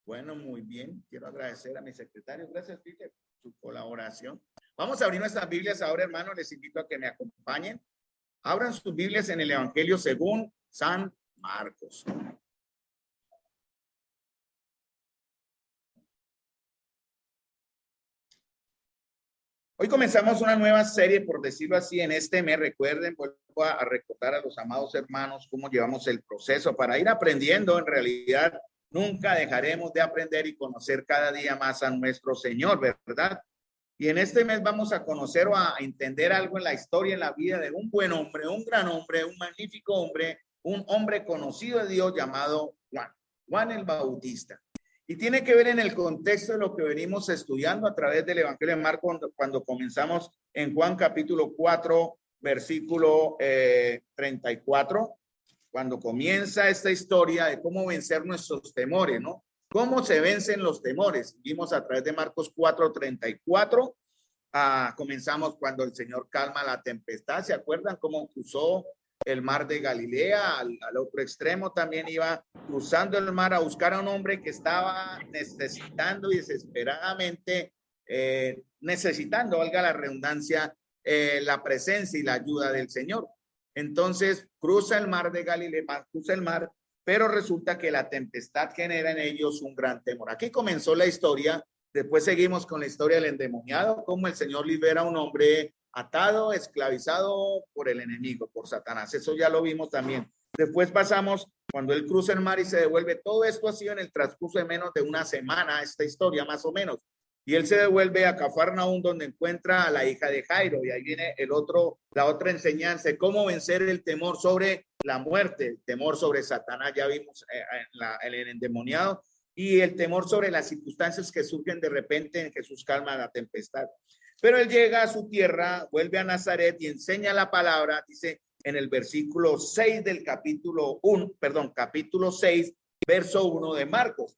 Bueno, muy bien. Quiero agradecer a mi secretario. Gracias, Peter, por su colaboración. Vamos a abrir nuestras Biblias ahora, hermanos. Les invito a que me acompañen. Abran sus Biblias en el Evangelio según San Marcos. Hoy comenzamos una nueva serie, por decirlo así, en este mes. Recuerden, vuelvo a recordar a los amados hermanos cómo llevamos el proceso para ir aprendiendo. En realidad, nunca dejaremos de aprender y conocer cada día más a nuestro Señor, ¿verdad? Y en este mes vamos a conocer o a entender algo en la historia, en la vida de un buen hombre, un gran hombre, un magnífico hombre, un hombre conocido de Dios llamado Juan el Bautista. Y tiene que ver en el contexto de lo que venimos estudiando a través del Evangelio de Marcos cuando comenzamos en Juan capítulo 4, versículo 34, cuando comienza esta historia de cómo vencer nuestros temores, ¿no? ¿Cómo se vencen los temores? Vimos a través de Marcos 4:34. Comenzamos cuando el Señor calma la tempestad. ¿Se acuerdan cómo cruzó el mar de Galilea? Al otro extremo también iba cruzando el mar a buscar a un hombre que estaba necesitando y desesperadamente necesitando, valga la redundancia, la presencia y la ayuda del Señor. Entonces cruza el mar de Galilea, cruza el mar, pero resulta que la tempestad genera en ellos un gran temor. Aquí comenzó la historia. Después seguimos con la historia del endemoniado, cómo el Señor libera a un hombre atado, esclavizado por el enemigo, por Satanás. Eso ya lo vimos también. Después pasamos cuando él cruza el mar y se devuelve. Todo esto ha sido en el transcurso de menos de una semana, esta historia más o menos. Y él se devuelve a Cafarnaúm, donde encuentra a la hija de Jairo. Y ahí viene la otra enseñanza, cómo vencer el temor sobre la muerte, el temor sobre Satanás. Ya vimos el endemoniado. Y el temor sobre las circunstancias que surgen de repente en Jesús calma la tempestad. Pero él llega a su tierra, vuelve a Nazaret y enseña la palabra, dice en el versículo 6 del capítulo 6, verso 1 de Marcos.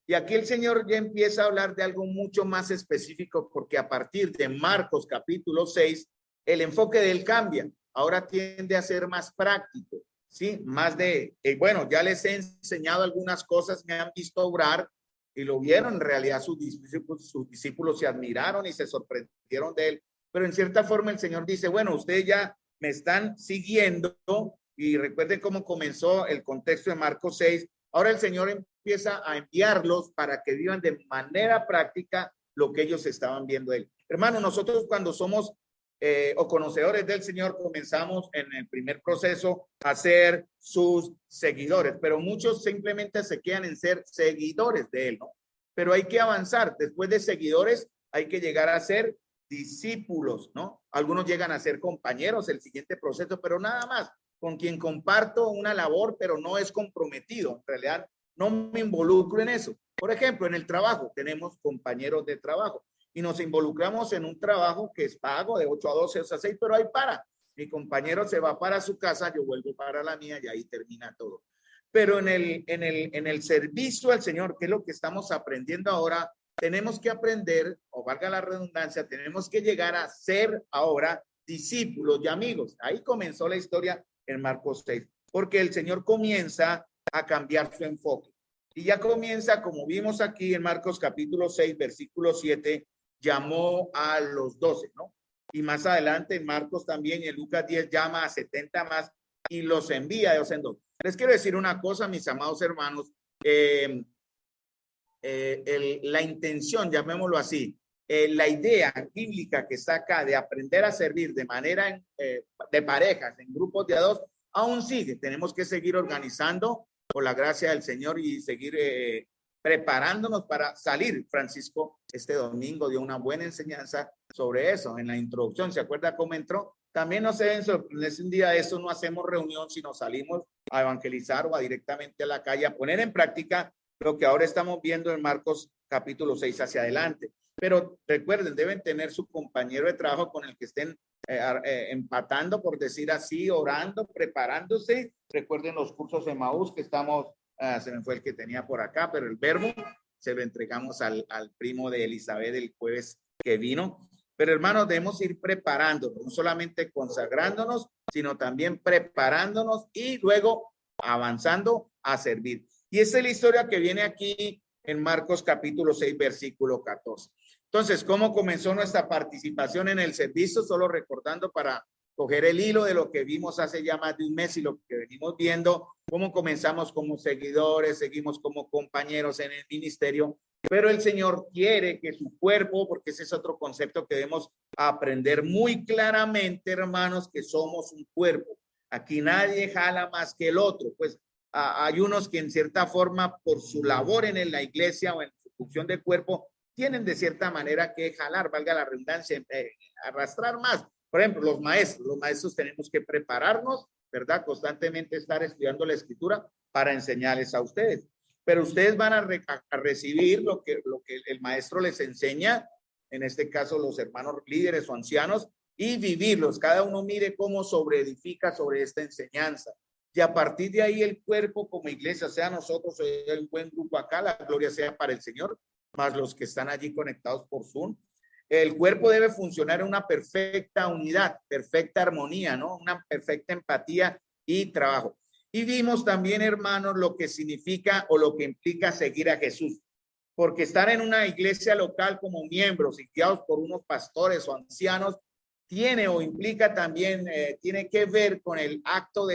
Y aquí el Señor ya empieza a hablar de algo mucho más específico, porque a partir de Marcos capítulo 6, el enfoque de él cambia. Ahora tiende a ser más práctico. Sí, más de, bueno, ya les he enseñado algunas cosas, me han visto orar y lo vieron. En realidad sus discípulos se admiraron y se sorprendieron de él. Pero en cierta forma el Señor dice, bueno, ustedes ya me están siguiendo y recuerden cómo comenzó el contexto de Marcos 6. Ahora el Señor empieza a enviarlos para que vivan de manera práctica lo que ellos estaban viendo de él. Hermano, nosotros cuando somos o conocedores del Señor, comenzamos en el primer proceso a ser sus seguidores, pero muchos simplemente se quedan en ser seguidores de él, ¿no? Pero hay que avanzar. Después de seguidores, hay que llegar a ser discípulos, ¿no? Algunos llegan a ser compañeros, el siguiente proceso, pero nada más, con quien comparto una labor, pero no es comprometido. En realidad, no me involucro en eso. Por ejemplo, en el trabajo, tenemos compañeros de trabajo y nos involucramos en un trabajo que es pago de 8 a 12, o sea, 6, pero ahí para. Mi compañero se va para su casa, yo vuelvo para la mía y ahí termina todo. Pero en el servicio al Señor, que es lo que estamos aprendiendo ahora, tenemos que aprender, o valga la redundancia, tenemos que llegar a ser ahora discípulos y amigos. Ahí comenzó la historia en Marcos 6, porque el Señor comienza a cambiar su enfoque. Y ya comienza, como vimos aquí en Marcos capítulo 6, versículo 7, llamó a los 12, ¿no? Y más adelante en Marcos también, en Lucas 10, llama a 70 más y los envía de dos en dos. Les quiero decir una cosa, mis amados hermanos, la intención, llamémoslo así, la idea bíblica que está acá de aprender a servir de manera de parejas, en grupos de a dos, aún sigue. Tenemos que seguir organizando por la gracia del Señor y seguir preparándonos para salir. Francisco este domingo dio una buena enseñanza sobre eso en la introducción. ¿Se acuerda cómo entró? También no se deben sorprender si un día de eso no hacemos reunión, sino salimos a evangelizar o a directamente a la calle a poner en práctica lo que ahora estamos viendo en Marcos capítulo 6 hacia adelante. Pero recuerden, deben tener su compañero de trabajo con el que estén empatando, por decir así, orando, preparándose. Recuerden los cursos de Maús que estamos, se me fue el que tenía por acá, pero el verbo se lo entregamos al primo de Elizabeth el jueves que vino. Pero hermanos, debemos ir preparándonos, no solamente consagrándonos, sino también preparándonos y luego avanzando a servir. Y esa es la historia que viene aquí en Marcos capítulo 6, versículo 14. Entonces, ¿cómo comenzó nuestra participación en el servicio? Solo recordando para coger el hilo de lo que vimos hace ya más de un mes y lo que venimos viendo, cómo comenzamos como seguidores, seguimos como compañeros en el ministerio, pero el Señor quiere que su cuerpo, porque ese es otro concepto que debemos aprender muy claramente, hermanos, que somos un cuerpo. Aquí nadie jala más que el otro, pues hay unos que en cierta forma por su labor en la iglesia o en su función de cuerpo tienen de cierta manera que jalar, valga la redundancia, arrastrar más. Por ejemplo, los maestros tenemos que prepararnos, ¿verdad? Constantemente estar estudiando la escritura para enseñarles a ustedes. Pero ustedes van a recibir lo que el maestro les enseña, en este caso los hermanos líderes o ancianos, y vivirlos. Cada uno mire cómo sobreedifica sobre esta enseñanza. Y a partir de ahí el cuerpo como iglesia, sea nosotros el buen grupo acá, la gloria sea para el Señor, más los que están allí conectados por Zoom. El cuerpo debe funcionar en una perfecta unidad, perfecta armonía, ¿no? Una perfecta empatía y trabajo. Y vimos también, hermanos, lo que significa o lo que implica seguir a Jesús. Porque estar en una iglesia local como miembros y guiados por unos pastores o ancianos tiene o implica también, tiene que ver con el acto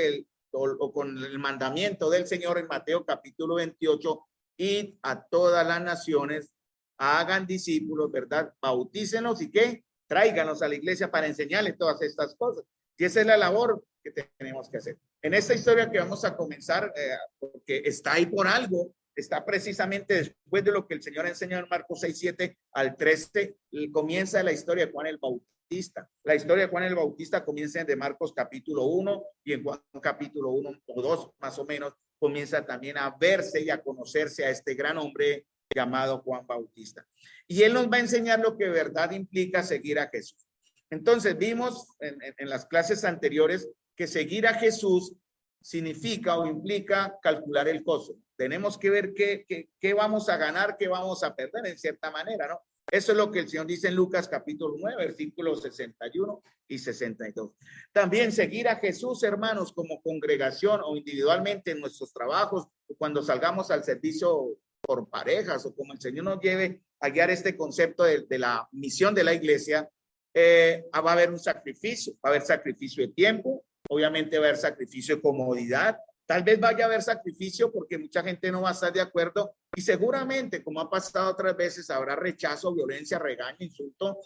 o con el mandamiento del Señor en Mateo capítulo 28, y a todas las naciones hagan discípulos, ¿verdad? Bautícenlos y que tráiganlos a la iglesia para enseñarles todas estas cosas. Y esa es la labor que tenemos que hacer. En esta historia que vamos a comenzar, porque está ahí por algo, está precisamente después de lo que el Señor enseñó en Marcos 6, 7 al 13, comienza la historia de Juan el Bautista. La historia de Juan el Bautista comienza de Marcos capítulo 1 y en Juan capítulo 1 o 2 más o menos comienza también a verse y a conocerse a este gran hombre llamado Juan Bautista. Y él nos va a enseñar lo que de verdad implica seguir a Jesús. Entonces vimos en las clases anteriores que seguir a Jesús significa o implica calcular el costo. Tenemos que ver qué vamos a ganar, qué vamos a perder en cierta manera, ¿no? Eso es lo que el Señor dice en Lucas capítulo 9, versículos 61 y 62. También seguir a Jesús, hermanos, como congregación o individualmente en nuestros trabajos, cuando salgamos al servicio por parejas o como el Señor nos lleve a guiar este concepto de la misión de la iglesia, va a haber un sacrificio, va a haber sacrificio de tiempo, obviamente va a haber sacrificio de comodidad, tal vez vaya a haber sacrificio porque mucha gente no va a estar de acuerdo y seguramente, como ha pasado otras veces, habrá rechazo, violencia, regaño, insulto,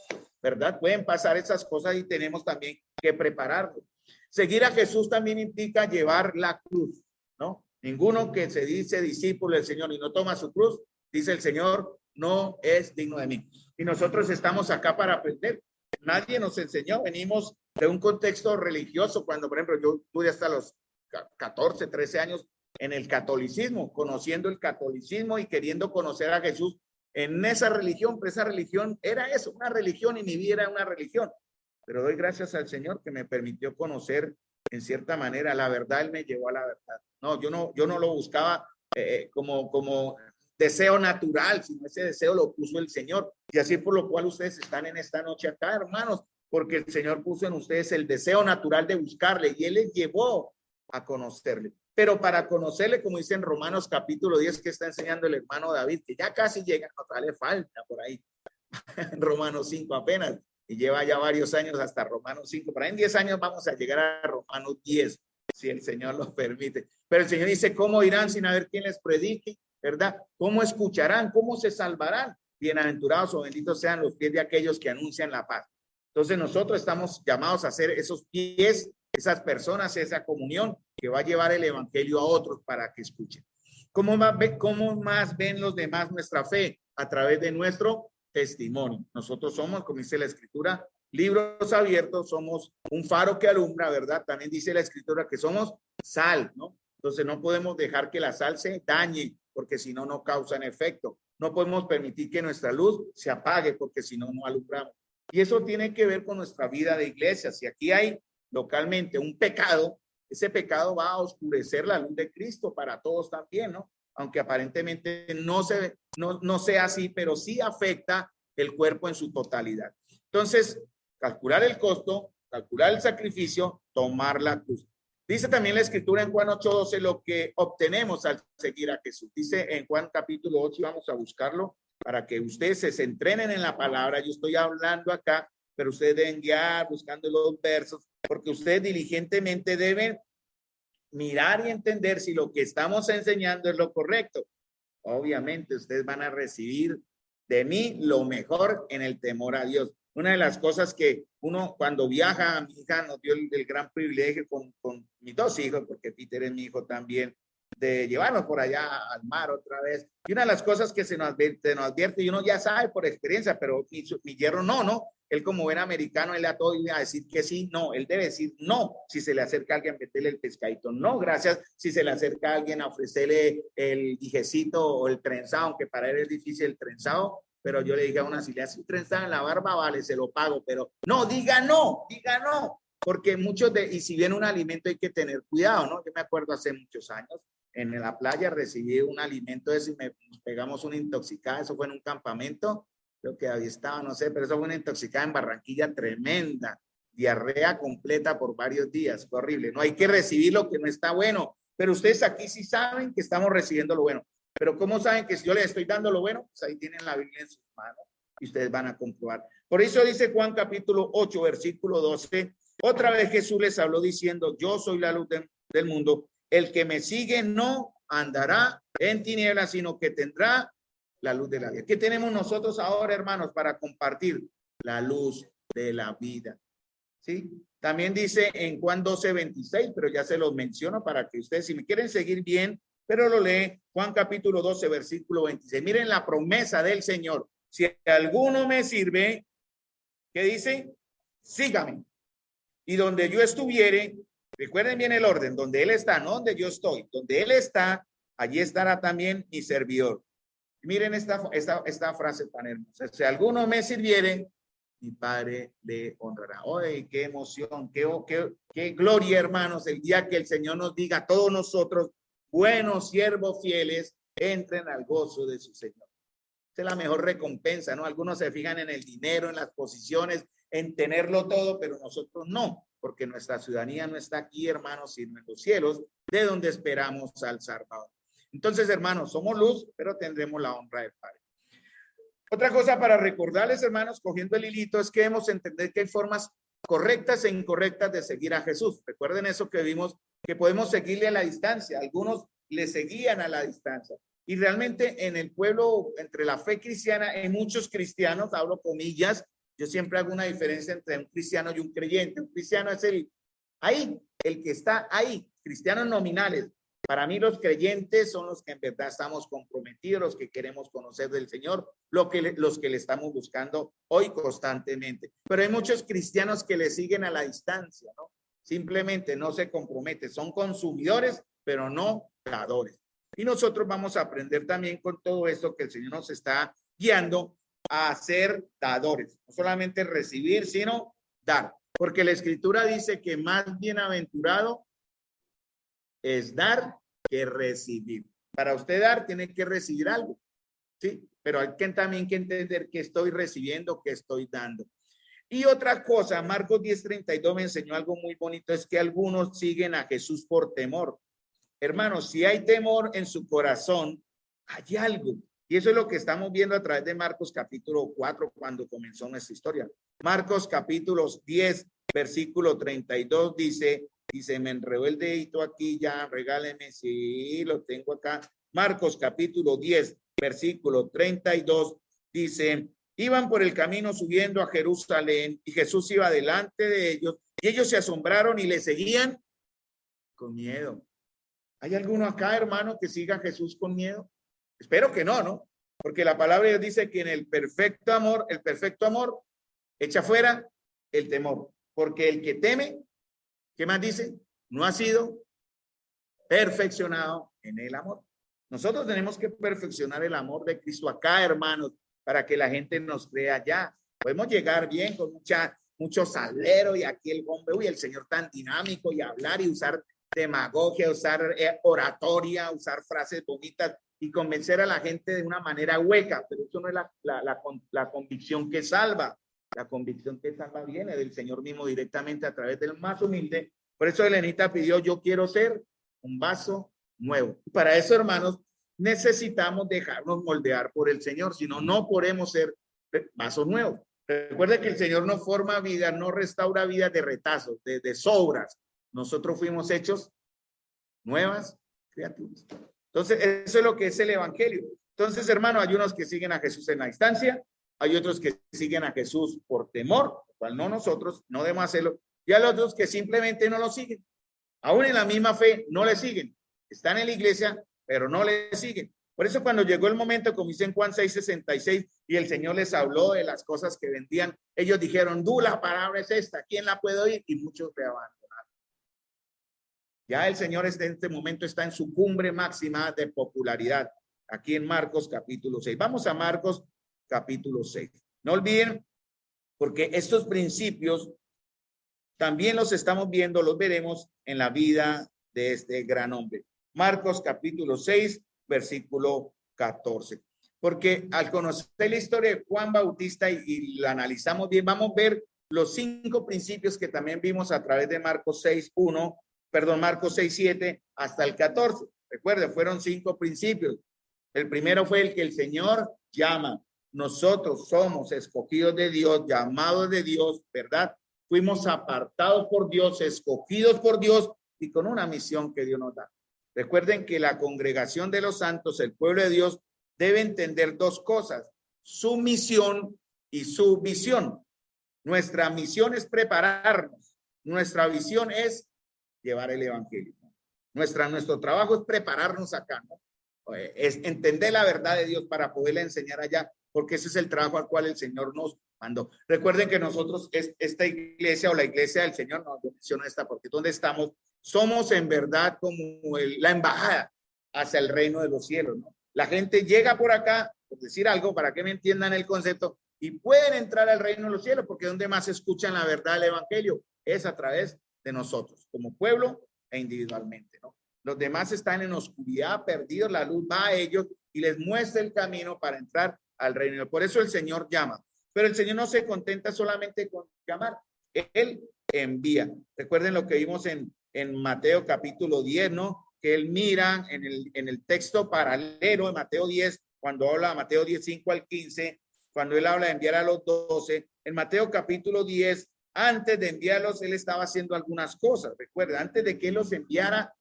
¿verdad? Pueden pasar esas cosas y tenemos también que prepararnos. Seguir a Jesús también implica llevar la cruz, ¿no? Ninguno que se dice discípulo del Señor y no toma su cruz, dice el Señor, no es digno de mí. Y nosotros estamos acá para aprender. Nadie nos enseñó, venimos de un contexto religioso. Cuando, por ejemplo, yo estuve hasta los 14, 13 años en el catolicismo, conociendo el catolicismo y queriendo conocer a Jesús en esa religión, pero esa religión era eso, una religión, y mi vida era una religión. Pero doy gracias al Señor que me permitió conocer en cierta manera la verdad. Él me llevó a la verdad. No, yo no lo buscaba como deseo natural, sino ese deseo lo puso el Señor. Y así por lo cual ustedes están en esta noche acá, hermanos, porque el Señor puso en ustedes el deseo natural de buscarle y Él les llevó a conocerle. Pero para conocerle, como dice en Romanos capítulo 10, que está enseñando el hermano David, que ya casi llega, no le falta por ahí, en Romanos 5 apenas, y lleva ya varios años hasta Romanos 5, pero en 10 años vamos a llegar a Romanos 10, si el Señor lo permite. Pero el Señor dice, ¿cómo irán sin haber quien les predique? ¿Verdad? ¿Cómo escucharán? ¿Cómo se salvarán? Bienaventurados o benditos sean los pies de aquellos que anuncian la paz. Entonces nosotros estamos llamados a hacer esos pies, esas personas, esa comunión que va a llevar el evangelio a otros para que escuchen. ¿Cómo más ven los demás nuestra fe? A través de nuestro testimonio. Nosotros somos, como dice la escritura, libros abiertos, somos un faro que alumbra, ¿verdad? También dice la escritura que somos sal, ¿no? Entonces no podemos dejar que la sal se dañe, porque si no, no causan efecto. No podemos permitir que nuestra luz se apague, porque si no, no alumbramos. Y eso tiene que ver con nuestra vida de iglesia. Si aquí hay localmente un pecado, ese pecado va a oscurecer la luz de Cristo para todos también, ¿no? Aunque aparentemente no sea así, pero sí afecta el cuerpo en su totalidad. Entonces, calcular el costo, calcular el sacrificio, tomar la cruz. Dice también la escritura en Juan 8:12 lo que obtenemos al seguir a Jesús. Dice en Juan capítulo 8, vamos a buscarlo para que ustedes se entrenen en la palabra. Yo estoy hablando acá, pero ustedes deben guiar buscando los versos, porque ustedes diligentemente deben mirar y entender si lo que estamos enseñando es lo correcto. Obviamente ustedes van a recibir de mí lo mejor en el temor a Dios. Una de las cosas que uno cuando viaja, mi hija nos dio el gran privilegio con mis dos hijos, porque Peter es mi hijo también, de llevarnos por allá al mar otra vez. Y una de las cosas que se nos advierte y uno ya sabe por experiencia, pero mi yerno no. Él como buen americano, él a todo iba a decir que sí, no. Él debe decir no si se le acerca a alguien a meterle el pescadito. No, gracias. Si se le acerca a alguien a ofrecerle el dijecito o el trenzado, aunque para él es difícil el trenzado, pero yo le dije a una, si le hace un trenzado en la barba, vale, se lo pago. Pero no, diga no. Porque y si viene un alimento hay que tener cuidado, ¿no? Yo me acuerdo hace muchos años, en la playa recibí un alimento de ese y nos pegamos una intoxicada, eso fue en un campamento, creo que ahí estaba, no sé, pero eso fue una intoxicada en Barranquilla tremenda, diarrea completa por varios días, fue horrible. No hay que recibir lo que no está bueno, pero ustedes aquí sí saben que estamos recibiendo lo bueno. Pero ¿cómo saben que si yo les estoy dando lo bueno? Pues ahí tienen la Biblia en sus manos y ustedes van a comprobar. Por eso dice Juan capítulo 8, versículo 12, otra vez Jesús les habló diciendo, yo soy la luz del mundo. El que me sigue no andará en tinieblas, sino que tendrá la luz de la vida. ¿Qué tenemos nosotros ahora, hermanos, para compartir? La luz de la vida. ¿Sí? También dice en Juan 12:26, pero ya se los menciono para que ustedes, si me quieren seguir bien, pero lo lee Juan capítulo 12, versículo 26. Miren la promesa del Señor. Si alguno me sirve, ¿qué dice? Sígame. Y donde yo estuviere, recuerden bien el orden, donde Él está, no donde yo estoy, donde Él está, allí estará también mi servidor. Miren esta frase tan hermosa. Si alguno me sirviere, mi Padre le honrará. ¡Ay, qué emoción! Qué gloria, hermanos! El día que el Señor nos diga a todos nosotros, buenos siervos fieles, entren al gozo de su Señor. Esa es la mejor recompensa, ¿no? Algunos se fijan en el dinero, en las posiciones, en tenerlo todo, pero nosotros no, porque nuestra ciudadanía no está aquí, hermanos, sino en los cielos, de donde esperamos al Salvador. Entonces, hermanos, somos luz, pero tendremos la honra del Padre. Otra cosa para recordarles, hermanos, cogiendo el hilito, es que debemos entender que hay formas correctas e incorrectas de seguir a Jesús. Recuerden eso que vimos, que podemos seguirle a la distancia. Algunos le seguían a la distancia. Y realmente en el pueblo, entre la fe cristiana, hay muchos cristianos, hablo comillas, yo siempre hago una diferencia entre un cristiano y un creyente. Un cristiano es el que está ahí, cristianos nominales. Para mí los creyentes son los que en verdad estamos comprometidos, los que queremos conocer del Señor, los que le estamos buscando hoy constantemente. Pero hay muchos cristianos que le siguen a la distancia, ¿no? Simplemente no se comprometen, son consumidores, pero no dadores. Y nosotros vamos a aprender también con todo esto que el Señor nos está guiando a ser dadores. No solamente recibir, sino dar. Porque la Escritura dice que más bienaventurado es dar que recibir. Para usted dar, tiene que recibir algo, ¿sí? Pero hay que también que entender que estoy recibiendo, que estoy dando. Y otra cosa, Marcos 10:32 me enseñó algo muy bonito, es que algunos siguen a Jesús por temor. Hermanos, si hay temor en su corazón, hay algo. Y eso es lo que estamos viendo a través de Marcos capítulo 4, cuando comenzó nuestra historia. Marcos capítulo 10, versículo 32 dice, me enredó el dedito aquí ya, regáleme, sí, lo tengo acá. Marcos capítulo 10, versículo 32 dice, iban por el camino subiendo a Jerusalén y Jesús iba delante de ellos y ellos se asombraron y le seguían con miedo. ¿Hay alguno acá, hermano, que siga a Jesús con miedo? Espero que no, ¿no? Porque la palabra de Dios dice que en el perfecto amor echa fuera el temor. Porque el que teme, ¿qué más dice? No ha sido perfeccionado en el amor. Nosotros tenemos que perfeccionar el amor de Cristo acá, hermanos, para que la gente nos crea ya. Podemos llegar bien con mucho salero y aquí el hombre, uy, el Señor tan dinámico y hablar y usar demagogia, usar oratoria, usar frases bonitas y convencer a la gente de una manera hueca, pero eso no es la convicción que salva. La convicción que salva viene del Señor mismo directamente a través del más humilde Por eso Elenita pidió, yo quiero ser un vaso nuevo. Para eso, hermanos, necesitamos dejarnos moldear por el Señor, si no, no podemos ser vasos nuevos. Recuerde que el Señor no forma vida, no restaura vida de retazos, de sobras. Nosotros fuimos hechos nuevas criaturas. Entonces, eso es lo que es el evangelio. Entonces, hermano, hay unos que siguen a Jesús en la distancia, hay otros que siguen a Jesús por temor, cual no nosotros, no debemos hacerlo, y hay otros que simplemente no lo siguen. Aún en la misma fe, no le siguen. Están en la iglesia, pero no le siguen. Por eso cuando llegó el momento, como dice en Juan 6:66, y el Señor les habló de las cosas que vendían, ellos dijeron, la palabra es esta, ¿quién la puede oír? Y muchos le abandonaron. Ya el Señor en este momento está en su cumbre máxima de popularidad, aquí en Marcos capítulo 6. Vamos a Marcos capítulo 6. No olviden, porque estos principios también los estamos viendo, los veremos en la vida de este gran hombre. Marcos capítulo 6, versículo 14. Porque al conocer la historia de Juan Bautista y la analizamos bien, vamos a ver los 5 principios que también vimos a través de Marcos 6:7 hasta el 14. Recuerden, fueron 5 principios. El primero fue el que el Señor llama. Nosotros somos escogidos de Dios, llamados de Dios, ¿verdad? Fuimos apartados por Dios, escogidos por Dios y con una misión que Dios nos da. Recuerden que la congregación de los santos, el pueblo de Dios, debe entender 2 cosas, su misión y su visión. Nuestra misión es prepararnos, nuestra visión es llevar el evangelio. Nuestro trabajo es prepararnos acá, ¿no? Es entender la verdad de Dios para poderla enseñar allá, porque ese es el trabajo al cual el Señor nos mandó. Recuerden que nosotros, esta iglesia o la iglesia del Señor, no menciono esta porque donde estamos, somos en verdad como la embajada hacia el reino de los cielos, ¿no? La gente llega por acá, por decir algo, para que me entiendan el concepto, y pueden entrar al reino de los cielos, porque donde más escuchan la verdad del evangelio es a través de nosotros, como pueblo e individualmente, ¿no? Los demás están en oscuridad, perdidos, la luz va a ellos y les muestra el camino para entrar al reino. Por eso el Señor llama, pero el Señor no se contenta solamente con llamar, Él envía. Recuerden lo que vimos en Mateo capítulo 10, ¿no? Que Él mira en el texto paralelo de Mateo 10, cuando habla de Mateo 10, 5 al 15, cuando Él habla de enviar a los 12, en Mateo capítulo 10, antes de enviarlos, Él estaba haciendo algunas cosas. Recuerden, antes de que Él los enviara,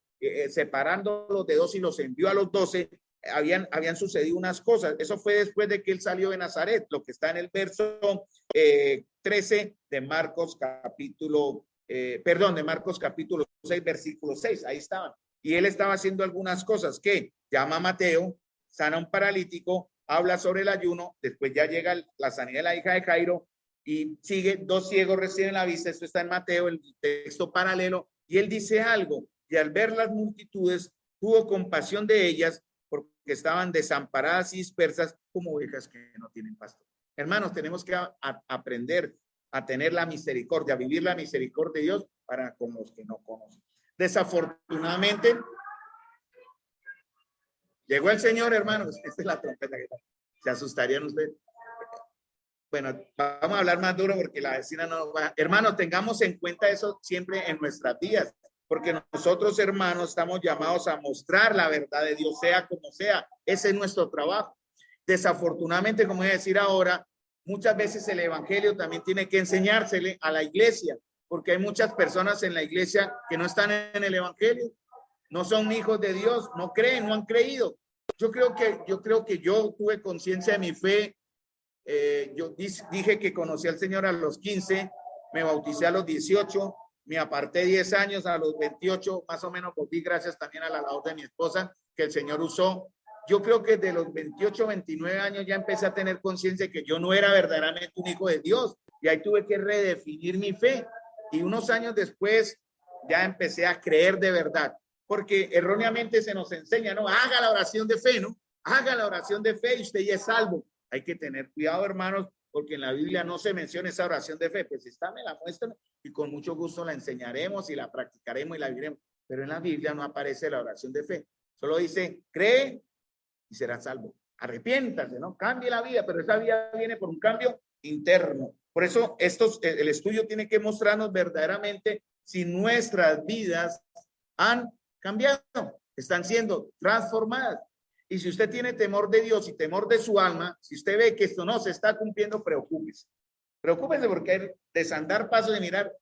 separándolos de 2 y los envió a los 12, habían sucedido unas cosas. Eso fue después de que Él salió de Nazaret, lo que está en el verso 13 de Marcos capítulo, de Marcos capítulo 6, versículo 6. Ahí estaban. Y Él estaba haciendo algunas cosas que llama a Mateo, sana a un paralítico, habla sobre el ayuno, después ya llega la sanidad de la hija de Jairo y sigue, 2 ciegos reciben la vista. Esto está en Mateo, el texto paralelo, y Él dice algo, y al ver las multitudes tuvo compasión de ellas porque estaban desamparadas y dispersas como ovejas que no tienen pastor. Hermanos, tenemos que aprender a tener la misericordia, a vivir la misericordia de Dios para con los que no conocen. Desafortunadamente, llegó el Señor, hermanos. Esta es la trompeta que se asustarían ustedes. Bueno, vamos a hablar más duro porque la vecina no va. Hermanos, tengamos en cuenta eso siempre en nuestras vidas, porque nosotros, hermanos, estamos llamados a mostrar la verdad de Dios, sea como sea. Ese es nuestro trabajo. Desafortunadamente, como voy a decir ahora, muchas veces el evangelio también tiene que enseñársele a la iglesia, porque hay muchas personas en la iglesia que no están en el evangelio, no son hijos de Dios, no creen, no han creído. Yo creo que yo tuve conciencia de mi fe. Yo dije que conocí al Señor a los 15, me bauticé a los 18, me aparté 10 años, a los 28 más o menos volví, gracias también a la labor de mi esposa que el Señor usó. Yo creo que de los 28, 29 años ya empecé a tener conciencia de que yo no era verdaderamente un hijo de Dios, y ahí tuve que redefinir mi fe, y unos años después ya empecé a creer de verdad, porque erróneamente se nos enseña, no, haga la oración de fe, ¿no? Haga la oración de fe y usted ya es salvo. Hay que tener cuidado, hermanos, porque en la Biblia no se menciona esa oración de fe. Pues está, me la muestran y con mucho gusto la enseñaremos y la practicaremos y la viviremos. Pero en la Biblia no aparece la oración de fe. Solo dice, cree y será salvo. Arrepiéntase, ¿no? Cambie la vida, pero esa vida viene por un cambio interno. Por eso el estudio tiene que mostrarnos verdaderamente si nuestras vidas han cambiado, están siendo transformadas. Y si usted tiene temor de Dios y temor de su alma, si usted ve que esto no se está cumpliendo, preocúpese. Preocúpese porque hay desandar pasos de mirar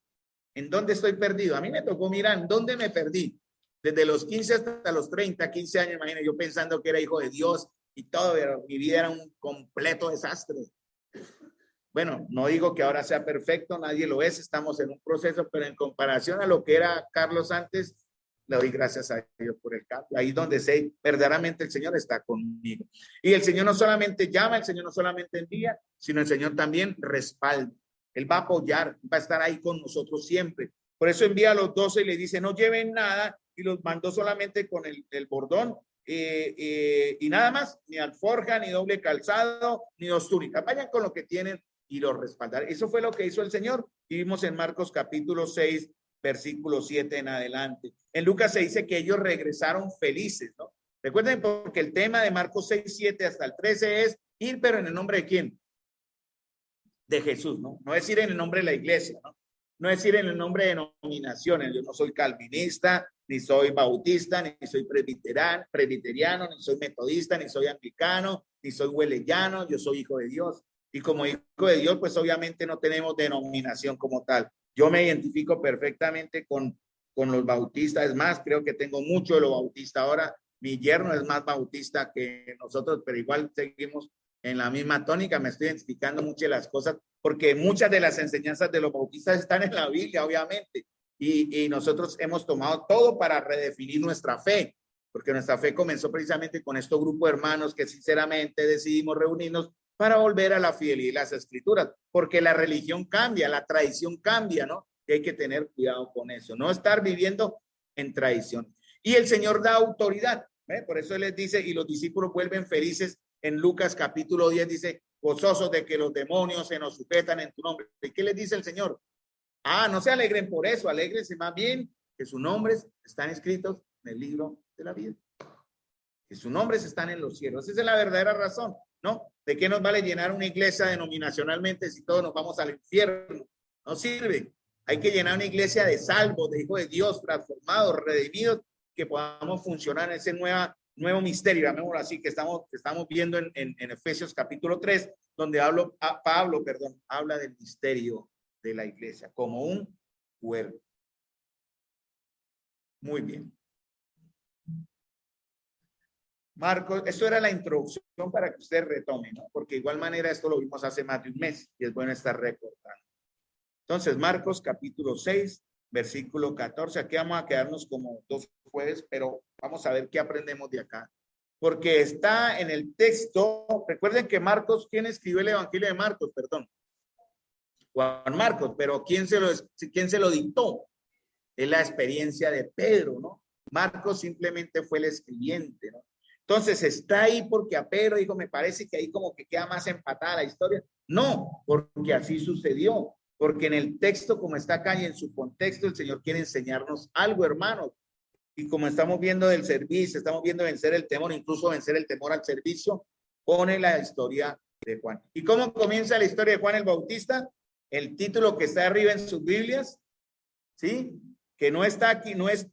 en dónde estoy perdido. A mí me tocó mirar en dónde me perdí. Desde los 15 hasta los 30, 15 años, imagínate, yo pensando que era hijo de Dios y todo, pero mi vida era un completo desastre. Bueno, no digo que ahora sea perfecto, nadie lo es, estamos en un proceso, pero en comparación a lo que era Carlos antes, le doy gracias a Dios por el cambio. Ahí donde sé, verdaderamente el Señor está conmigo. Y el Señor no solamente llama, el Señor no solamente envía, sino el Señor también respalda. Él va a apoyar, va a estar ahí con nosotros siempre. Por eso envía a los 12 y le dice, no lleven nada, y los mandó solamente con el bordón y nada más, ni alforja, ni doble calzado, ni dos túnicas. Vayan con lo que tienen y los respaldar. Eso fue lo que hizo el Señor. Y vimos en Marcos capítulo 6, versículo 7 en adelante. En Lucas se dice que ellos regresaron felices, ¿no? Recuerden, porque el tema de Marcos 6, 7 hasta el 13 es ir, pero en el nombre de ¿quién? De Jesús, ¿no? No es ir en el nombre de la iglesia, ¿no? No es ir en el nombre de denominaciones. Yo no soy calvinista, ni soy bautista, ni soy presbiteriano, ni soy metodista, ni soy anglicano, ni soy hueleyano. Yo soy hijo de Dios. Y como hijo de Dios, pues obviamente no tenemos denominación como tal. Yo me identifico perfectamente con los bautistas. Es más, creo que tengo mucho de lo bautista ahora. Mi yerno es más bautista que nosotros, pero igual seguimos en la misma tónica. Me estoy identificando mucho de las cosas, porque muchas de las enseñanzas de los bautistas están en la Biblia, obviamente. Y nosotros hemos tomado todo para redefinir nuestra fe, porque nuestra fe comenzó precisamente con este grupo de hermanos que sinceramente decidimos reunirnos para volver a la fidelidad y las escrituras, porque la religión cambia, la tradición cambia, ¿no? Y hay que tener cuidado con eso, no estar viviendo en tradición. Y el Señor da autoridad, ¿eh? Por eso Él les dice, y los discípulos vuelven felices. En Lucas capítulo 10 dice, gozosos de que los demonios se nos sujetan en tu nombre. ¿Y qué les dice el Señor? No se alegren por eso, alégrense más bien que sus nombres están escritos en el libro de la vida. Que sus nombres están en los cielos. Esa es la verdadera razón, ¿no? ¿De qué nos vale llenar una iglesia denominacionalmente si todos nos vamos al infierno? No sirve. Hay que llenar una iglesia de salvos, de hijos de Dios, transformados, redimidos, que podamos funcionar en ese nuevo misterio, llamémoslo así, que estamos viendo en Efesios capítulo 3, donde Pablo habla del misterio de la iglesia como un cuerpo. Muy bien. Marcos, esto era la introducción para que usted retome, ¿no? Porque de igual manera esto lo vimos hace más de un mes y es bueno estar recordando. Entonces, Marcos capítulo 6, versículo 14. Aquí vamos a quedarnos como 2 jueves, pero vamos a ver qué aprendemos de acá. Porque está en el texto, recuerden que Marcos, ¿quién escribió el Evangelio de Marcos? Perdón. Juan Marcos, pero ¿quién se lo dictó? Es la experiencia de Pedro, ¿no? Marcos simplemente fue el escribiente, ¿no? Entonces está ahí porque a Pedro dijo, me parece que ahí como que queda más empatada la historia. No, porque así sucedió. Porque en el texto, como está acá y en su contexto, el Señor quiere enseñarnos algo, hermanos. Y como estamos viendo del servicio, estamos viendo vencer el temor, incluso vencer el temor al servicio, pone la historia de Juan. ¿Y cómo comienza la historia de Juan el Bautista? El título que está arriba en sus Biblias, ¿sí? Que no está aquí, no es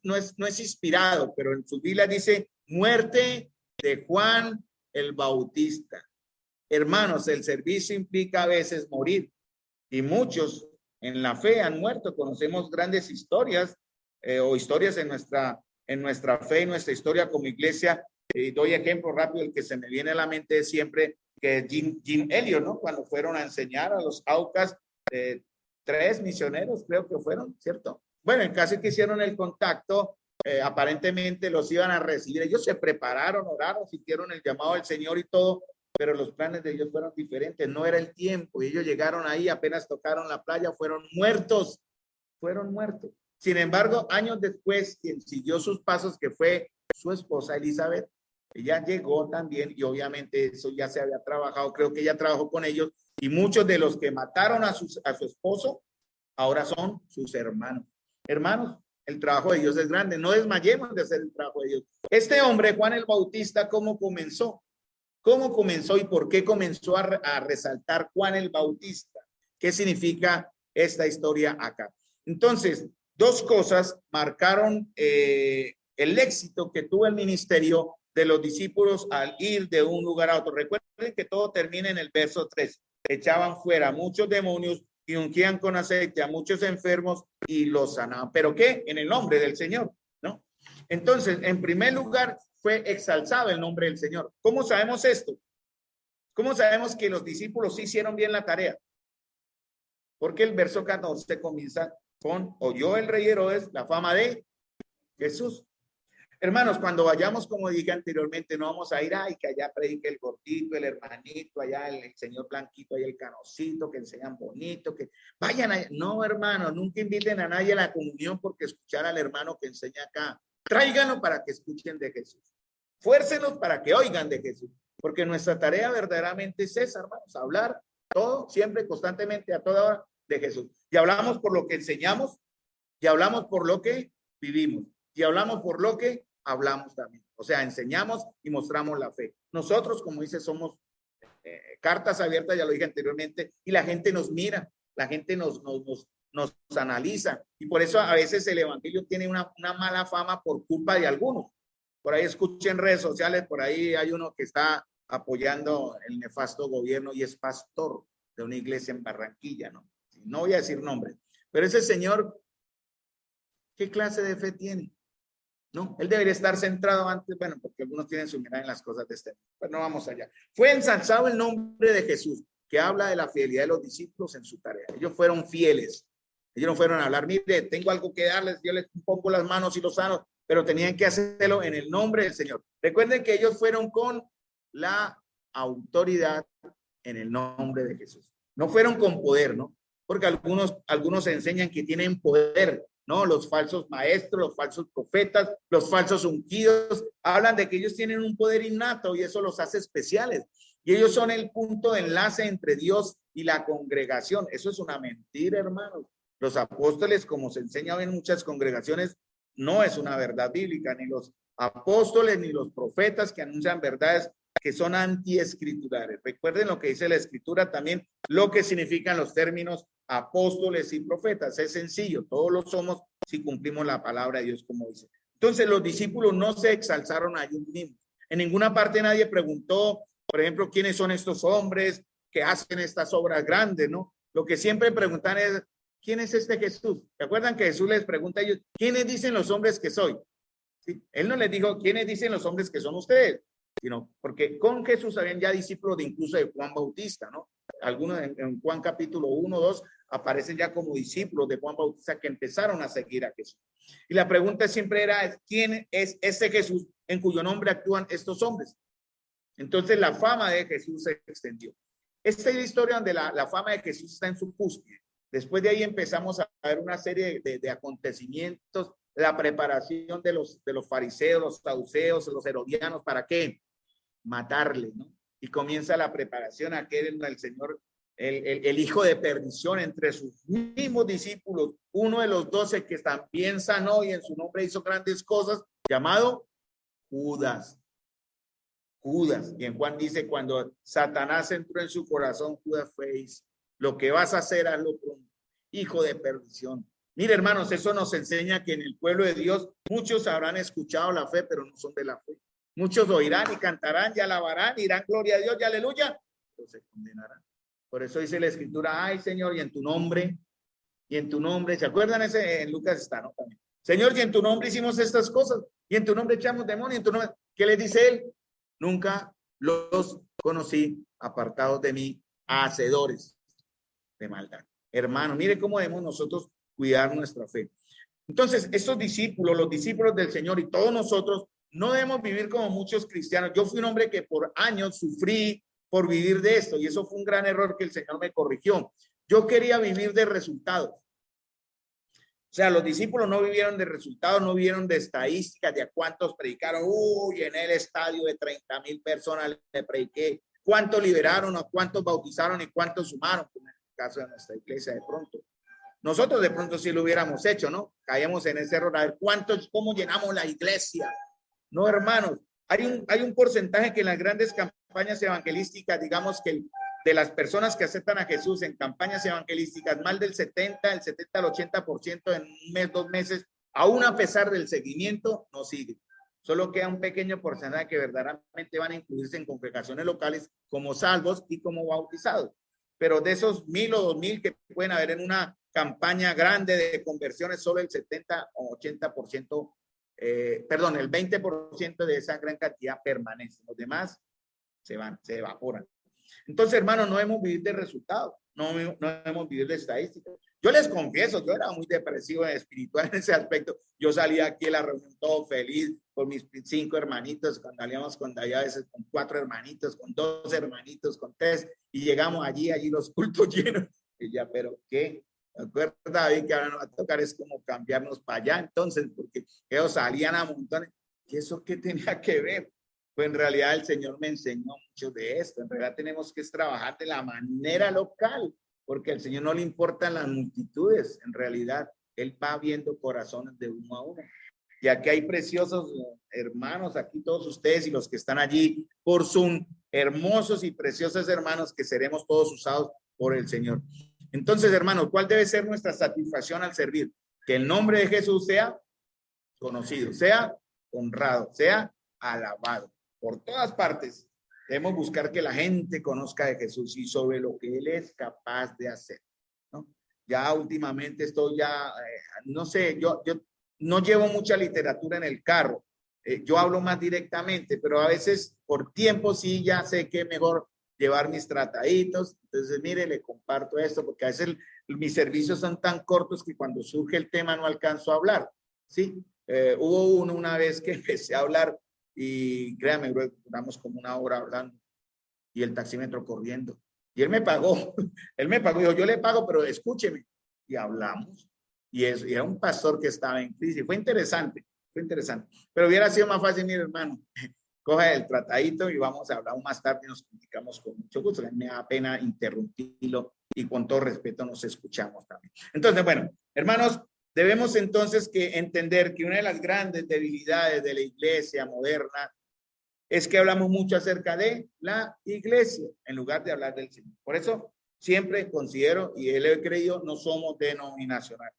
inspirado, pero en sus Biblias dice muerte de Juan el Bautista. Hermanos, el servicio implica a veces morir y muchos en la fe han muerto. Conocemos grandes historias o historias en nuestra fe, en nuestra historia como iglesia. Doy ejemplo rápido, el que se me viene a la mente siempre, que es Jim Elliot, ¿no? Cuando fueron a enseñar a los Aucas, 3 misioneros creo que fueron, ¿cierto? Bueno, en caso que hicieron el contacto, aparentemente los iban a recibir. Ellos se prepararon, oraron, sintieron el llamado del Señor y todo, pero los planes de Dios fueron diferentes. No era el tiempo. Y ellos llegaron ahí, apenas tocaron la playa, fueron muertos. Sin embargo, años después, quien siguió sus pasos, que fue su esposa Elizabeth, ella llegó también y obviamente eso ya se había trabajado. Creo que ella trabajó con ellos y muchos de los que mataron a su esposo ahora son sus hermanos. Hermanos, el trabajo de Dios es grande. No desmayemos de hacer el trabajo de Dios. Este hombre, Juan el Bautista, ¿cómo comenzó? ¿Cómo comenzó y por qué comenzó a resaltar Juan el Bautista? ¿Qué significa esta historia acá? Entonces, dos cosas marcaron el éxito que tuvo el ministerio de los discípulos al ir de un lugar a otro. Recuerden que todo termina en el verso 3. Echaban fuera muchos demonios y ungían con aceite a muchos enfermos y los sanaban. ¿Pero qué? En el nombre del Señor, ¿no? Entonces, en primer lugar, fue exaltado el nombre del Señor. ¿Cómo sabemos esto? ¿Cómo sabemos que los discípulos hicieron bien la tarea? Porque el verso 14 comienza con: oyó el rey Herodes la fama de Jesús. Hermanos, cuando vayamos, como dije anteriormente, no vamos a ir, ay, que allá predique el gordito, el hermanito, allá el señor blanquito, allá el canocito, que enseñan bonito, que vayan allá. No, hermanos, nunca inviten a nadie a la comunión porque escuchar al hermano que enseña acá. Tráiganlo para que escuchen de Jesús. Fuércelos para que oigan de Jesús. Porque nuestra tarea verdaderamente es esa, hermanos, hablar todo, siempre, constantemente, a toda hora de Jesús. Y hablamos por lo que enseñamos, y hablamos por lo que vivimos, y hablamos por lo que hablamos también. O sea, enseñamos y mostramos la fe. Nosotros, como dice, somos cartas abiertas, ya lo dije anteriormente, y la gente nos mira, la gente nos analiza, y por eso a veces el evangelio tiene una mala fama por culpa de algunos. Por ahí escuché en redes sociales, por ahí hay uno que está apoyando el nefasto gobierno y es pastor de una iglesia en Barranquilla, ¿no? No voy a decir nombre, pero ese señor, ¿qué clase de fe tiene? ¿No? Él debería estar centrado antes, bueno, porque algunos tienen su mirada en las cosas de este mundo, pero no vamos allá. Fue ensalzado el nombre de Jesús, que habla de la fidelidad de los discípulos en su tarea. Ellos fueron fieles. Ellos no fueron a hablar, mire, tengo algo que darles, yo les pongo las manos y los sano, pero tenían que hacerlo en el nombre del Señor. Recuerden que ellos fueron con la autoridad en el nombre de Jesús. No fueron con poder, ¿no? Porque algunos enseñan que tienen poder, ¿no? Los falsos maestros, los falsos profetas, los falsos ungidos, hablan de que ellos tienen un poder innato y eso los hace especiales. Y ellos son el punto de enlace entre Dios y la congregación. Eso es una mentira, hermanos. Los apóstoles, como se enseña en muchas congregaciones, no es una verdad bíblica, ni los apóstoles ni los profetas que anuncian verdades que son antiescriturales. Recuerden lo que dice la escritura también, lo que significan los términos apóstoles y profetas. Es sencillo, todos lo somos si cumplimos la palabra de Dios como dice. Entonces los discípulos no se exalzaron a ellos mismos. En ninguna parte nadie preguntó, por ejemplo, quiénes son estos hombres que hacen estas obras grandes, ¿no? Lo que siempre preguntan es, ¿quién es este Jesús? ¿Se acuerdan que Jesús les pregunta a ellos, ¿quiénes dicen los hombres que soy? ¿Sí? Él no les dijo, ¿quiénes dicen los hombres que son ustedes? Sino porque con Jesús habían ya discípulos de incluso de Juan Bautista, ¿no? Algunos en Juan capítulo 1, 2 aparecen ya como discípulos de Juan Bautista que empezaron a seguir a Jesús. Y la pregunta siempre era, ¿quién es ese Jesús en cuyo nombre actúan estos hombres? Entonces la fama de Jesús se extendió. Esta es la historia donde la fama de Jesús está en su cúspide. Después de ahí empezamos a ver una serie de acontecimientos, la preparación de los fariseos, los saduceos, los herodianos, ¿para qué? Matarle, ¿no? Y comienza la preparación a que el Señor, el hijo de perdición entre sus mismos discípulos, uno de los 12 que también sanó y en su nombre hizo grandes cosas, llamado Judas. Judas. Y en Juan dice, cuando Satanás entró en su corazón, Judas fue, lo que vas a hacer, hazlo pronto, hijo de perdición. Mire, hermanos, eso nos enseña que en el pueblo de Dios muchos habrán escuchado la fe, pero no son de la fe. Muchos oirán y cantarán y alabarán, dirán gloria a Dios y aleluya, pero se condenarán. Por eso dice la escritura, ay Señor, y en tu nombre, ¿se acuerdan ese? En Lucas está, ¿no? También. Señor, y en tu nombre hicimos estas cosas, y en tu nombre echamos demonios, en tu nombre, ¿qué les dice él? Nunca los conocí, apartados de mí, hacedores de maldad. Hermano, mire cómo debemos nosotros cuidar nuestra fe. Entonces, estos discípulos, los discípulos del Señor y todos nosotros, no debemos vivir como muchos cristianos. Yo fui un hombre que por años sufrí por vivir de esto y eso fue un gran error que el Señor me corrigió. Yo quería vivir de resultados. O sea, los discípulos no vivieron de resultados, no vivieron de estadísticas, de a cuántos predicaron. Llené el estadio de 30,000 personas, le prediqué. ¿Cuántos liberaron o cuántos bautizaron y cuántos sumaron? Como en el caso de nuestra iglesia de pronto. Nosotros de pronto sí lo hubiéramos hecho, ¿no? Caíamos en ese error. A ver, ¿cómo llenamos la iglesia? No, hermanos. Hay un porcentaje que en las grandes campañas evangelísticas, digamos que de las personas que aceptan a Jesús en campañas evangelísticas, más del 70 al 80% en un mes, 2 meses, aún a pesar del seguimiento, no sigue. Solo queda un pequeño porcentaje que verdaderamente van a incluirse en congregaciones locales como salvos y como bautizados. Pero de esos 1,000 o 2,000 que pueden haber en una campaña grande de conversiones, solo el 70 o 80%, perdón, el 20% de esa gran cantidad permanece. Los demás se van, se evaporan. Entonces, hermanos, no hemos vivido de resultados, no hemos vivido de estadísticas. Yo les confieso, yo era muy depresivo espiritual en ese aspecto. Yo salía aquí a la reunión todo feliz con mis 5 hermanitos, cuando salíamos con David, a veces con 4 hermanitos, con 2 hermanitos, con 3, y llegamos allí los cultos llenos. Y ya, pero ¿qué? ¿Acuerda, David, que ahora nos va a tocar es como cambiarnos para allá? Entonces, porque ellos salían a montones. ¿Y eso qué tenía que ver? Pues en realidad el Señor me enseñó mucho de esto. En realidad tenemos que trabajar de la manera local, porque al Señor no le importan las multitudes. En realidad, Él va viendo corazones de uno a uno. Y aquí hay preciosos hermanos, aquí todos ustedes y los que están allí por Zoom, hermosos y preciosos hermanos que seremos todos usados por el Señor. Entonces, hermanos, ¿cuál debe ser nuestra satisfacción al servir? Que el nombre de Jesús sea conocido, sea honrado, sea alabado. Por todas partes debemos buscar que la gente conozca de Jesús y sobre lo que Él es capaz de hacer, ¿no? Ya últimamente estoy ya, no sé, yo no llevo mucha literatura en el carro. Yo hablo más directamente, pero a veces por tiempo sí ya sé que es mejor llevar mis trataditos. Entonces, mire, le comparto esto, porque a veces mis servicios son tan cortos que cuando surge el tema no alcanzo a hablar, ¿sí? Hubo una vez que empecé a hablar y créame, duramos como 1 hora hablando y el taxímetro corriendo. Y él me pagó, dijo, yo le pago, pero escúcheme. Y hablamos. Y era un pastor que estaba en crisis. Fue interesante. Pero hubiera sido más fácil, mire, hermano, coja el tratadito y vamos a hablar más tarde y nos comunicamos con mucho gusto. Me da pena interrumpirlo y con todo respeto nos escuchamos también. Entonces, bueno, hermanos, debemos entonces entender que una de las grandes debilidades de la iglesia moderna es que hablamos mucho acerca de la iglesia en lugar de hablar del Señor. Por eso siempre considero, y él he creído, no somos denominacionales.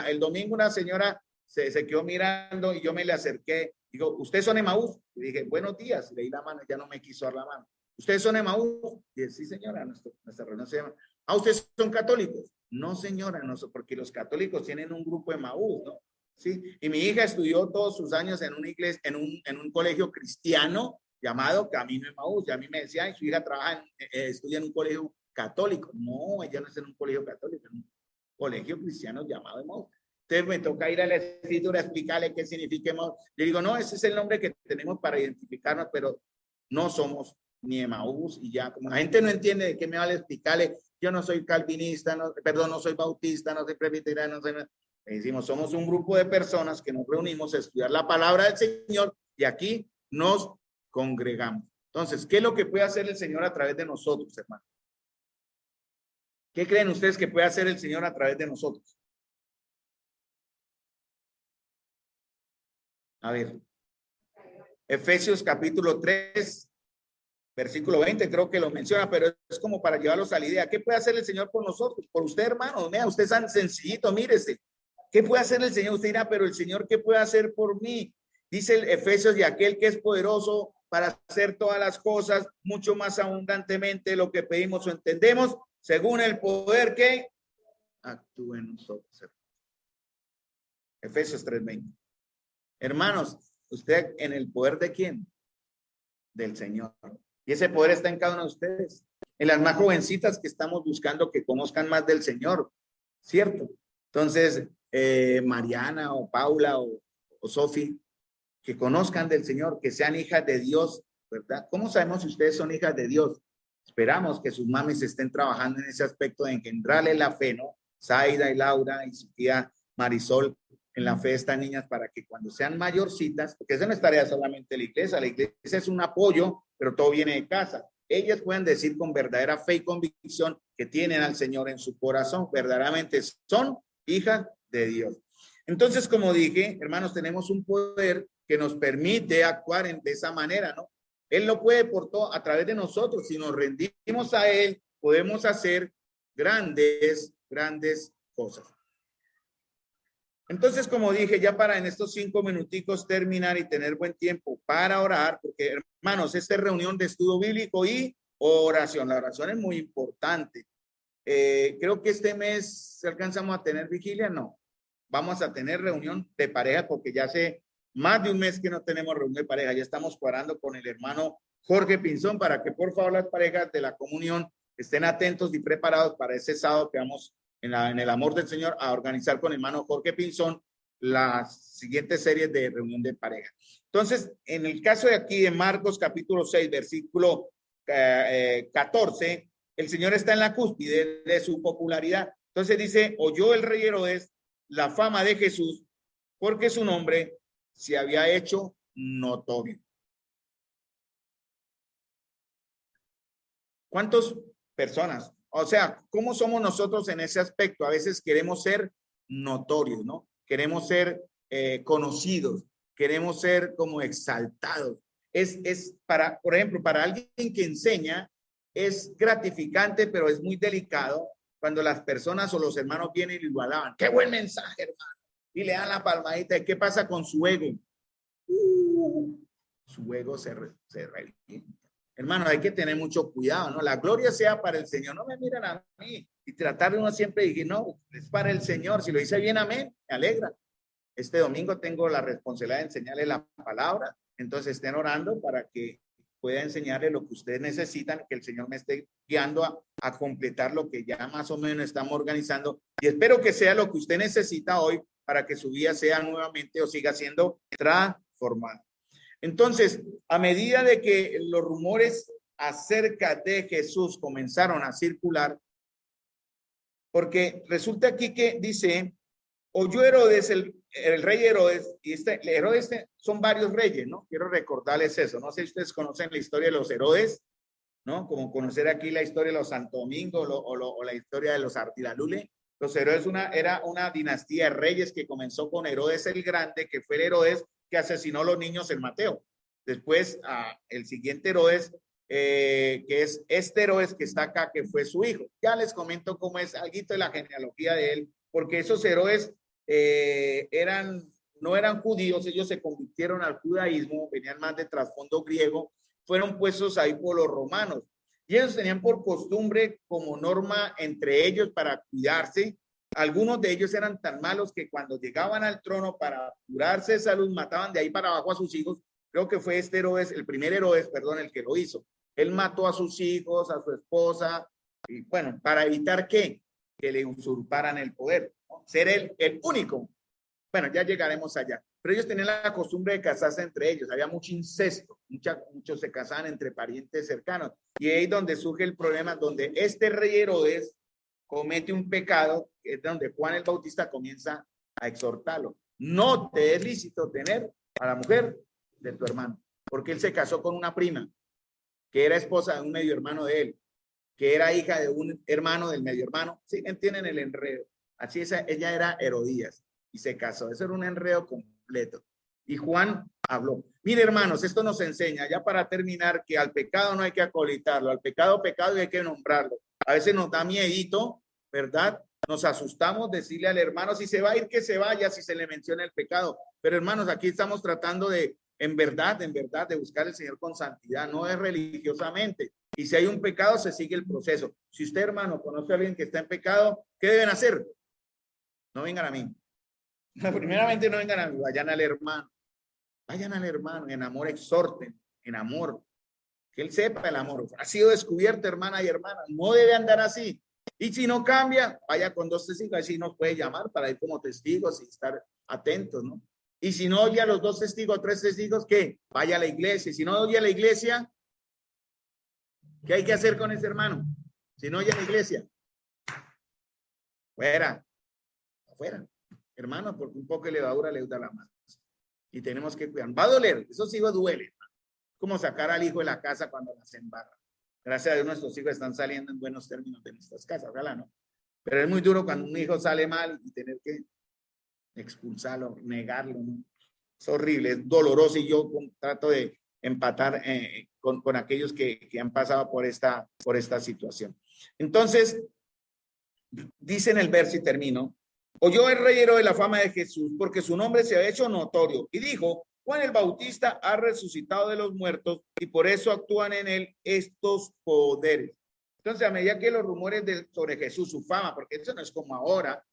El domingo una señora se quedó mirando y yo me le acerqué. Digo, ¿ustedes son Emaús? Y dije, buenos días. Le di la mano, ya no me quiso dar la mano. ¿Ustedes son Emaús? Y dije, sí, señora, nuestra reunión se llama. ¿Ah, ustedes son católicos? No, señora, no, porque los católicos tienen un grupo Emaús, ¿no? Sí, y mi hija estudió todos sus años en una iglesia, en un colegio cristiano llamado Camino Emaús. Y a mí me decía, ay, su hija trabaja, estudia en un colegio católico. No, ella no es en un colegio católico, en un colegio cristiano llamado Emaús. Entonces me toca ir a la escritura a explicarle qué significa Emaús. Le digo, no, ese es el nombre que tenemos para identificarnos, pero no somos ni Emaús. Y ya, como la gente no entiende de qué me vale explicarle, yo no soy calvinista, no soy bautista, no soy presbiteriano, no soy... Le decimos, somos un grupo de personas que nos reunimos a estudiar la palabra del Señor y aquí nos congregamos. Entonces, ¿qué es lo que puede hacer el Señor a través de nosotros, hermano? ¿Qué creen ustedes que puede hacer el Señor a través de nosotros? A ver, Efesios capítulo 3, versículo 20, creo que lo menciona, pero es como para llevarlos a la idea. ¿Qué puede hacer el Señor por nosotros? Por usted, hermano. Mira, usted es tan sencillito, mírese. ¿Qué puede hacer el Señor? Usted dirá, pero el Señor, ¿qué puede hacer por mí? Dice el Efesios, y aquel que es poderoso para hacer todas las cosas mucho más abundantemente de lo que pedimos o entendemos, según el poder que actúa en nosotros. Efesios 3:20. Hermanos, ¿usted en el poder de quién? Del Señor. Y ese poder está en cada uno de ustedes. En las más jovencitas que estamos buscando que conozcan más del Señor, ¿cierto? Entonces, Mariana o Paula o Sofi, que conozcan del Señor, que sean hijas de Dios, ¿verdad? ¿Cómo sabemos si ustedes son hijas de Dios? Esperamos que sus mamis estén trabajando en ese aspecto de engendrarle la fe, ¿no? Zaida y Laura y su tía Marisol en la fe de estas niñas para que cuando sean mayorcitas, porque esa no es tarea solamente de la iglesia es un apoyo, pero todo viene de casa. Ellas pueden decir con verdadera fe y convicción que tienen al Señor en su corazón, verdaderamente son hijas de Dios. Entonces, como dije, hermanos, tenemos un poder que nos permite actuar de esa manera, ¿no? Él lo puede por todo a través de nosotros. Si nos rendimos a Él, podemos hacer grandes cosas. Entonces, como dije, ya para en estos 5 minuticos terminar y tener buen tiempo para orar, porque hermanos, esta es reunión de estudio bíblico y oración. La oración es muy importante. Creo que este mes alcanzamos a tener vigilia, no. Vamos a tener reunión de pareja porque ya hace más de un mes que no tenemos reunión de pareja. Ya estamos cuadrando con el hermano Jorge Pinzón para que por favor las parejas de la comunión estén atentos y preparados para ese sábado que vamos en el amor del Señor a organizar con el hermano Jorge Pinzón las siguientes series de reunión de pareja. Entonces, en el caso de aquí de Marcos capítulo 6, versículo 14, el Señor está en la cúspide de su popularidad. Entonces dice, oyó el rey Herodes la fama de Jesús porque su nombre se había hecho notorio. ¿Cuántas personas? O sea, ¿cómo somos nosotros en ese aspecto? A veces queremos ser notorios, ¿no? Queremos ser conocidos, queremos ser como exaltados. Es para, por ejemplo, para alguien que enseña, es gratificante, pero es muy delicado cuando las personas o los hermanos vienen y lo alaban. ¡Qué buen mensaje, hermano! Y le dan la palmadita. ¿Qué pasa con su ego? Su ego se revienta. Hermano, hay que tener mucho cuidado, ¿no? La gloria sea para el Señor. No me miren a mí. Y tratar de uno siempre decir, no, es para el Señor. Si lo dice bien, amén, me alegra. Este domingo tengo la responsabilidad de enseñarle la palabra. Entonces estén orando para que pueda enseñarle lo que ustedes necesitan, que el Señor me esté guiando a completar lo que ya más o menos estamos organizando. Y espero que sea lo que usted necesita hoy para que su vida sea nuevamente o siga siendo transformada. Entonces, a medida de que los rumores acerca de Jesús comenzaron a circular, porque resulta aquí que dice, oyó Herodes, el rey Herodes, y Herodes son varios reyes, ¿no? Quiero recordarles eso. No sé si ustedes conocen la historia de los Herodes, ¿no? Como conocer aquí la historia de los Santo Domingo o la historia de los Artilalule. Los Herodes era una dinastía de reyes que comenzó con Herodes el Grande, que fue el Herodes que asesinó a los niños en Mateo. Después, el siguiente Herodes, que es este Herodes que está acá, que fue su hijo. Ya les comento cómo es algo de la genealogía de él, porque esos Herodes no eran judíos, ellos se convirtieron al judaísmo, venían más de trasfondo griego, fueron puestos ahí por los romanos. Y ellos tenían por costumbre, como norma entre ellos para cuidarse, algunos de ellos eran tan malos que cuando llegaban al trono para curarse de salud, mataban de ahí para abajo a sus hijos. Creo que fue este Herodes, el primer Herodes, perdón, el que lo hizo. Él mató a sus hijos, a su esposa, y bueno, para evitar que le usurparan el poder, ¿no? Ser el único. Bueno, ya llegaremos allá. Pero ellos tenían la costumbre de casarse entre ellos. Había mucho incesto. Muchos se casaban entre parientes cercanos. Y ahí es donde surge el problema, donde este rey Herodes comete un pecado, que es donde Juan el Bautista comienza a exhortarlo. No te es lícito tener a la mujer de tu hermano, porque él se casó con una prima, que era esposa de un medio hermano de él, que era hija de un hermano del medio hermano. ¿Sí entienden el enredo? Así ella era Herodías y se casó. Eso era un enredo completo. Y Juan habló. Mire, hermanos, esto nos enseña, ya para terminar, que al pecado no hay que acolitarlo, al pecado, pecado, y hay que nombrarlo. A veces nos da miedito, ¿verdad? Nos asustamos decirle al hermano, si se va a ir, que se vaya, si se le menciona el pecado. Pero hermanos, aquí estamos tratando de, en verdad, de buscar al Señor con santidad, no es religiosamente. Y si hay un pecado, se sigue el proceso. Si usted, hermano, conoce a alguien que está en pecado, ¿qué deben hacer? No vengan a mí. Primeramente, no vengan a mí, vayan al hermano. Vayan al hermano, en amor exhorten, en amor. Que él sepa el amor. Ha sido descubierto, hermana y hermana. No debe andar así. Y si no cambia, vaya con 2 testigos. Así nos puede llamar para ir como testigos y estar atentos, ¿no? Y si no oye a los 2 testigos, 3 testigos, ¿qué? Vaya a la iglesia. Si no oye a la iglesia, ¿qué hay que hacer con ese hermano? Si no oye a la iglesia, fuera, afuera. Hermano, porque un poco de levadura le da la mano. Y tenemos que cuidar. Va a doler, eso sí duele. Como sacar al hijo de la casa cuando las embarra. Gracias a Dios nuestros hijos están saliendo en buenos términos de nuestras casas, ojalá no. Pero es muy duro cuando un hijo sale mal y tener que expulsarlo, negarlo, ¿no? Es horrible, es doloroso y yo trato de empatar con aquellos que han pasado por esta situación. Entonces, dice en el verso y termino, oyó el rey Herodes la fama de Jesús porque su nombre se ha hecho notorio y dijo, Juan el Bautista ha resucitado de los muertos y por eso actúan en él estos poderes. Entonces, a medida que los rumores sobre Jesús, su fama, porque eso no es como ahora,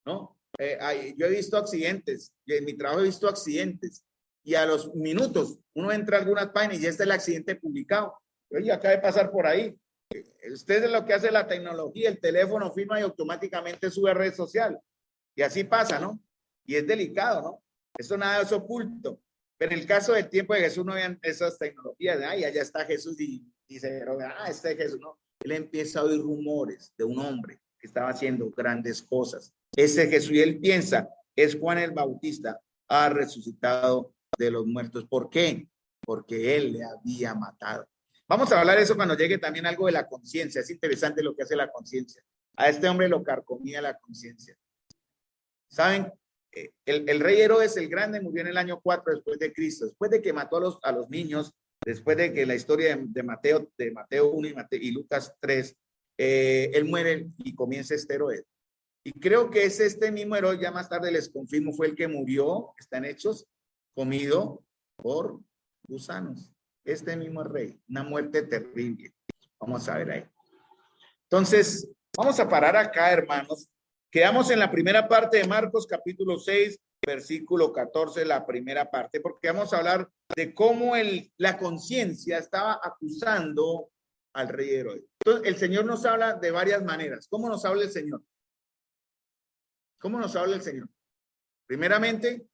¿no? Yo he visto accidentes, en mi trabajo he visto accidentes y a los minutos uno entra a algunas páginas y ya está el accidente publicado. Oye, acaba de pasar por ahí. Usted es lo que hace la tecnología, el teléfono firma y automáticamente sube a red social. Y así pasa, ¿no? Y es delicado, ¿no? Eso nada es oculto. Pero en el caso del tiempo de Jesús no vean esas tecnologías. Ay, allá está Jesús y dice, este es Jesús, ¿no? Él empieza a oír rumores de un hombre que estaba haciendo grandes cosas. Ese Jesús, y él piensa, es Juan el Bautista, ha resucitado de los muertos. ¿Por qué? Porque él le había matado. Vamos a hablar de eso cuando llegue también algo de la conciencia. Es interesante lo que hace la conciencia. A este hombre lo carcomía la conciencia. ¿Saben? El rey Herodes el Grande murió en el año 4 después de Cristo, después de que mató a los niños, después de que la historia de Mateo 1 y Lucas 3, él muere y comienza este Herodes. Y creo que es este mismo Herodes, ya más tarde les confirmo, fue el que murió, está en Hechos, comido por gusanos. Este mismo rey, una muerte terrible. Vamos a ver ahí. Entonces, vamos a parar acá, hermanos. Quedamos en la primera parte de Marcos, capítulo 6, versículo 14, la primera parte, porque vamos a hablar de cómo la conciencia estaba acusando al rey Herodes. Entonces, el Señor nos habla de varias maneras. ¿Cómo nos habla el Señor? ¿Cómo nos habla el Señor? Primeramente,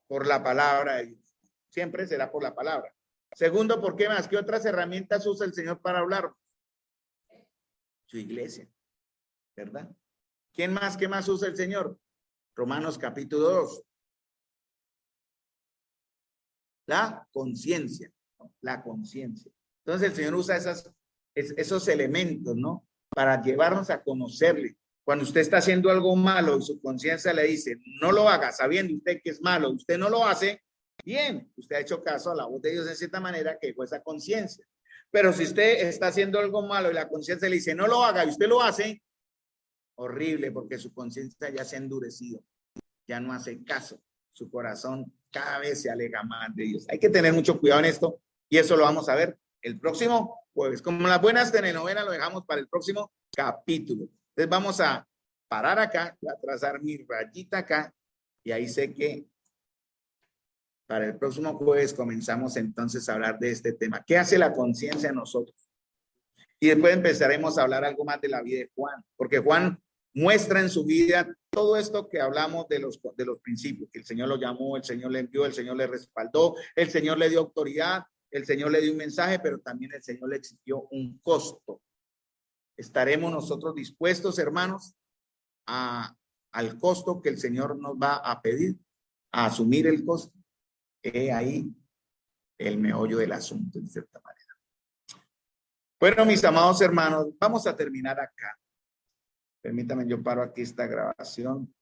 por la palabra de Dios. Siempre será por la palabra. Segundo, ¿por qué más? ¿Qué otras herramientas usa el Señor para hablar? Su iglesia, ¿verdad? ¿Quién más? ¿Qué más usa el Señor? Romanos capítulo 2. La conciencia, ¿no? La conciencia. Entonces el Señor usa esos elementos, ¿no? Para llevarnos a conocerle. Cuando usted está haciendo algo malo y su conciencia le dice, no lo haga, sabiendo usted que es malo, usted no lo hace, bien, usted ha hecho caso a la voz de Dios de cierta manera que fue esa conciencia. Pero si usted está haciendo algo malo y la conciencia le dice, no lo haga y usted lo hace, horrible, porque su conciencia ya se ha endurecido, ya no hace caso, su corazón cada vez se aleja más de Dios. Hay que tener mucho cuidado en esto y eso lo vamos a ver el próximo jueves. Como las buenas telenovelas lo dejamos para el próximo capítulo. Entonces vamos a parar acá, voy a trazar mi rayita acá y ahí sé que para el próximo jueves comenzamos entonces a hablar de este tema. ¿Qué hace la conciencia en nosotros? Y después empezaremos a hablar algo más de la vida de Juan, porque Juan muestra en su vida todo esto que hablamos de los principios, que el Señor lo llamó, el Señor le envió, el Señor le respaldó, el Señor le dio autoridad, el Señor le dio un mensaje, pero también el Señor le exigió un costo. ¿Estaremos nosotros dispuestos, hermanos, al costo que el Señor nos va a pedir, a asumir el costo? Ahí el meollo del asunto, de cierta manera. Bueno, mis amados hermanos, vamos a terminar acá. Permítanme, yo paro aquí esta grabación.